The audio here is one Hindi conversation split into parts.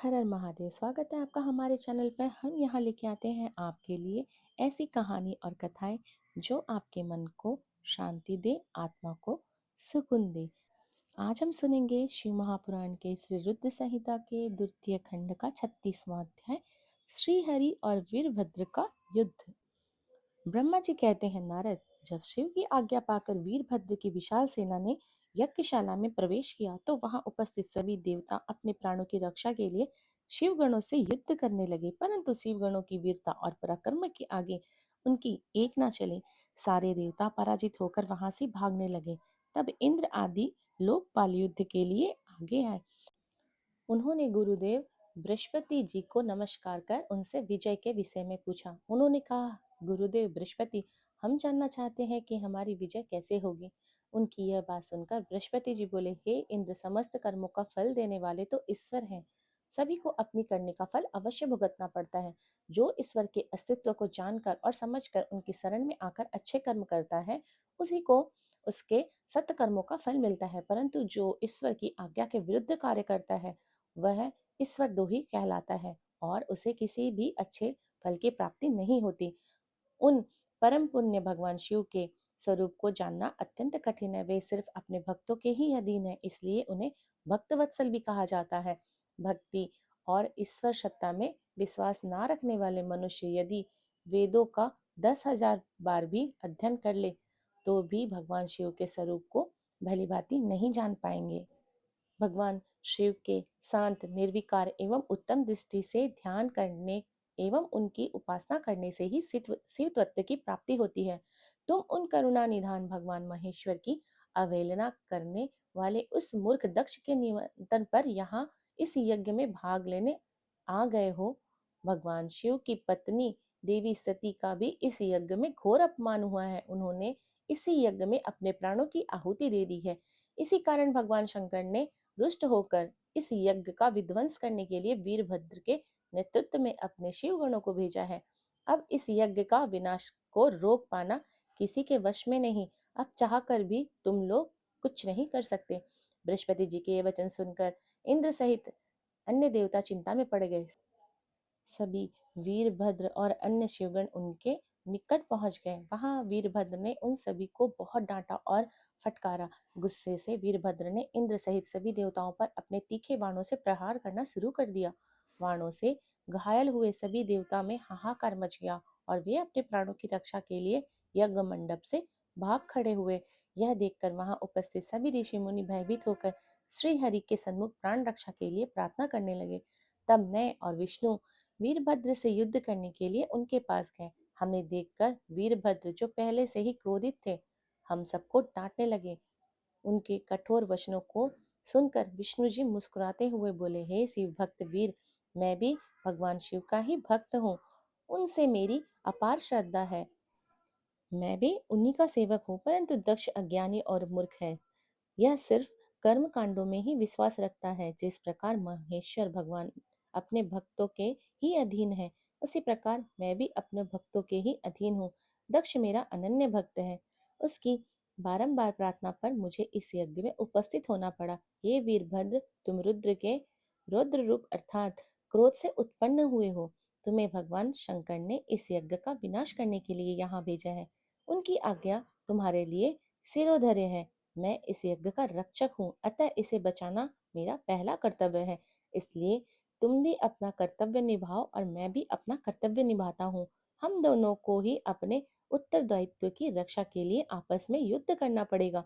हर हर महादेव। स्वागत है आपका हमारे चैनल पर। हम यहाँ लेके आते हैं आपके लिए ऐसी कहानी और कथाएं जो आपके मन को शांति दे, आत्मा को सुकून दे। आज हम सुनेंगे शिव महापुराण के श्री रुद्र संहिता के द्वितीय खंड का 36वां अध्याय, श्री हरि और वीरभद्र का युद्ध। ब्रह्मा जी कहते हैं, नारद, जब शिव की आज्ञा पाकर वीरभद्र की विशाल सेना ने यज्ञशाला में प्रवेश किया तो वहां उपस्थित सभी देवता अपने प्राणों की रक्षा के लिए शिव गणों से युद्ध करने लगे, परंतु शिव गणों की वीरता और पराक्रम के आगे उनकी एक ना चले। सारे देवता पराजित होकर वहां से भागने लगे। तब इंद्र आदि लोकपाल युद्ध के लिए आगे आए। उन्होंने गुरुदेव बृहस्पति जी को नमस्कार कर उनसे विजय के विषय में पूछा। उन्होंने कहा, गुरुदेव बृहस्पति, हम जानना चाहते हैं कि हमारी विजय कैसे होगी। उनकी यह बात सुनकर बृहस्पति जी बोले, हे इंद्र, समस्त कर्मों का फल देने वाले तो ईश्वर हैं। सभी को अपनी करने का फल अवश्य भुगतना पड़ता है। जो ईश्वर के अस्तित्व को जानकर और समझकर उनकी शरण में आकर अच्छे कर्म करता है, उसी को उसके सत्कर्मों का फल मिलता है, परंतु जो ईश्वर की आज्ञा के विरुद्ध कार्य करता है वह ईश्वरद्रोही कहलाता है और उसे किसी भी अच्छे फल की प्राप्ति नहीं होती। उन परम पुण्य भगवान शिव के स्वरूप को जानना अत्यंत कठिन है। वे सिर्फ अपने भक्तों के ही अधीन है, इसलिए उन्हें भक्तवत्सल भी कहा जाता है। भक्ति और ईश्वर सत्ता में विश्वास ना रखने वाले मनुष्य यदि वेदों का 10,000 बार भी अध्ययन कर ले तो भी भगवान शिव के स्वरूप को भली भांति नहीं जान पाएंगे। भगवान शिव के शांत, निर्विकार एवं उत्तम दृष्टि से ध्यान करने एवं उनकी उपासना करने से ही शिव तत्व की प्राप्ति होती है। तुम उन करुणा निधान भगवान महेश्वर की अवहेलना करने वाले उस मूर्ख दक्ष के निमंत्रण पर यहाँ इस यज्ञ में भाग लेने आ गए हो। भगवान शिव की पत्नी देवी सती का भी इस यज्ञ में घोर अपमान हुआ है। उन्होंने इसी यज्ञ में अपने प्राणों की आहुति दे दी है। इसी कारण भगवान शंकर ने रुष्ट होकर इस यज्ञ का विध्वंस करने के लिए वीरभद्र के नेतृत्व में अपने शिव गणों को भेजा है। अब इस यज्ञ का विनाश को रोक पाना किसी के वश में नहीं। अब चाहकर भी तुम लोग कुछ नहीं कर सकते। बृहस्पति जी के ये वचन सुनकर इंद्र सहित अन्य देवता चिंता में पड़ गए। सभी वीरभद्र और अन्य शिवगण उनके निकट पहुंच गए। वहां वीरभद्र ने उन सभी को बहुत डांटा और फटकारा। गुस्से से वीरभद्र ने इंद्र सहित सभी देवताओं पर अपने तीखे बाणों से प्रहार करना शुरू कर दिया। बाणों से घायल हुए सभी देवता में हाहाकार मच गया और वे अपने प्राणों की रक्षा के लिए यज्ञ मंडप से भाग खड़े हुए। यह देखकर वहां उपस्थित सभी ऋषि मुनि भयभीत होकर श्री हरि के सन्मुख प्राण रक्षा के लिए प्रार्थना करने लगे। तब मैं और विष्णु वीरभद्र से युद्ध करने के लिए उनके पास गए। हमें देखकर वीरभद्र, जो पहले से ही क्रोधित थे, हम सबको डांटने लगे। उनके कठोर वचनों को सुनकर विष्णु जी मुस्कुराते हुए बोले, हे शिव भक्त वीर, मैं भी भगवान शिव का ही भक्त हूँ। उनसे मेरी अपार श्रद्धा है। मैं भी उन्हीं का सेवक हूँ, परंतु दक्ष अज्ञानी और मूर्ख है। यह सिर्फ कर्म कांडों में ही विश्वास रखता है। जिस प्रकार महेश्वर भगवान अपने भक्तों के ही अधीन है, उसी प्रकार मैं भी अपने भक्तों के ही अधीन हूँ। दक्ष मेरा अनन्य भक्त है। उसकी बारंबार प्रार्थना पर मुझे इस यज्ञ में उपस्थित होना पड़ा। ये वीरभद्र, तुम रुद्र के रौद्र रूप अर्थात क्रोध से उत्पन्न हुए हो। तुम्हें भगवान शंकर ने इस यज्ञ का विनाश करने के लिए यहाँ भेजा है। उनकी आज्ञा तुम्हारे लिए सिरोधर्य है। मैं इस यज्ञ का रक्षक हूँ, अतः इसे बचाना मेरा पहला कर्तव्य है। इसलिए तुम भी अपना कर्तव्य निभाओ और मैं भी अपना कर्तव्य निभाता हूँ। हम दोनों को ही अपने उत्तरदायित्व की रक्षा के लिए आपस में युद्ध करना पड़ेगा।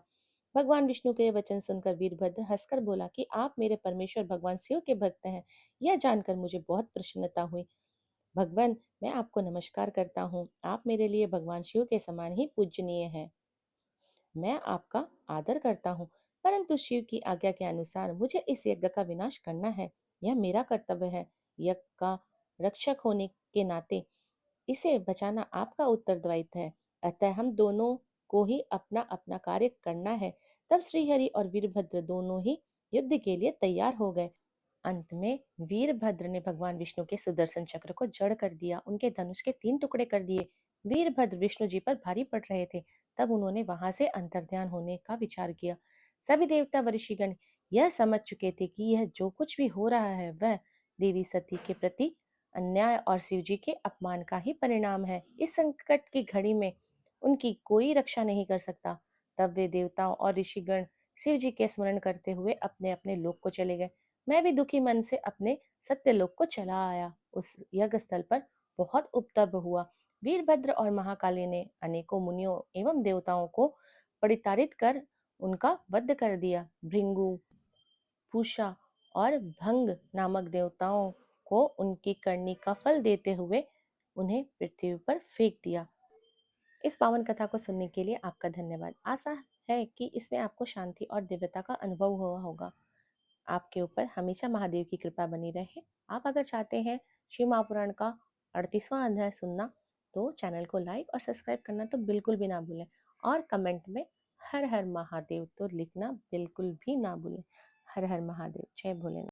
भगवान विष्णु के वचन सुनकर वीरभद्र हंसकर बोला कि आप मेरे परमेश्वर भगवान शिव के भक्त हैं। यह जानकर मुझे बहुत प्रसन्नता हुई। भगवान, मैं आपको नमस्कार करता हूँ। आप मेरे लिए भगवान शिव के समान ही पूजनीय हैं। मैं आपका आदर करता हूँ, परंतु शिव की आज्ञा के अनुसार मुझे इस यज्ञ का विनाश करना है। यह मेरा कर्तव्य है। यज्ञ का रक्षक होने के नाते इसे बचाना आपका उत्तरदायित्व है। अतः हम दोनों को ही अपना अपना कार्य करना है। तब श्रीहरि और वीरभद्र दोनों ही युद्ध के लिए तैयार हो गए। अंत में वीरभद्र ने भगवान विष्णु के सुदर्शन चक्र को जड़ कर दिया। उनके धनुष के 3 टुकड़े कर दिए। वीरभद्र विष्णु जी पर भारी पड़ रहे थे। तब उन्होंने वहां से अंतर्ध्यान होने का विचार किया। सभी देवता व ऋषिगण यह समझ चुके थे कि यह जो कुछ भी हो रहा है वह देवी सती के प्रति अन्याय और शिव जी के अपमान का ही परिणाम है। इस संकट की घड़ी में उनकी कोई रक्षा नहीं कर सकता। तब वे देवताओं और ऋषिगण शिव जी के स्मरण करते हुए अपने अपने लोक को चले गए। मैं भी दुखी मन से अपने सत्य लोक को चला आया। उस यज्ञ स्थल पर बहुत उपद्रव हुआ। वीरभद्र और महाकाली ने अनेकों मुनियों एवं देवताओं को परिताड़ित कर उनका वध कर दिया। भृंगु, पूषा और भंग नामक देवताओं को उनकी करनी का फल देते हुए उन्हें पृथ्वी पर फेंक दिया। इस पावन कथा को सुनने के लिए आपका धन्यवाद। आशा है कि इसमें आपको शांति और दिव्यता का अनुभव हुआ होगा। आपके ऊपर हमेशा महादेव की कृपा बनी रहे। आप अगर चाहते हैं शिव महापुराण का 38वां अध्याय सुनना, तो चैनल को लाइक और सब्सक्राइब करना तो बिल्कुल भी ना भूलें। और कमेंट में हर हर महादेव तो लिखना बिल्कुल भी ना भूलें। हर हर महादेव। जय भोलेनाथ।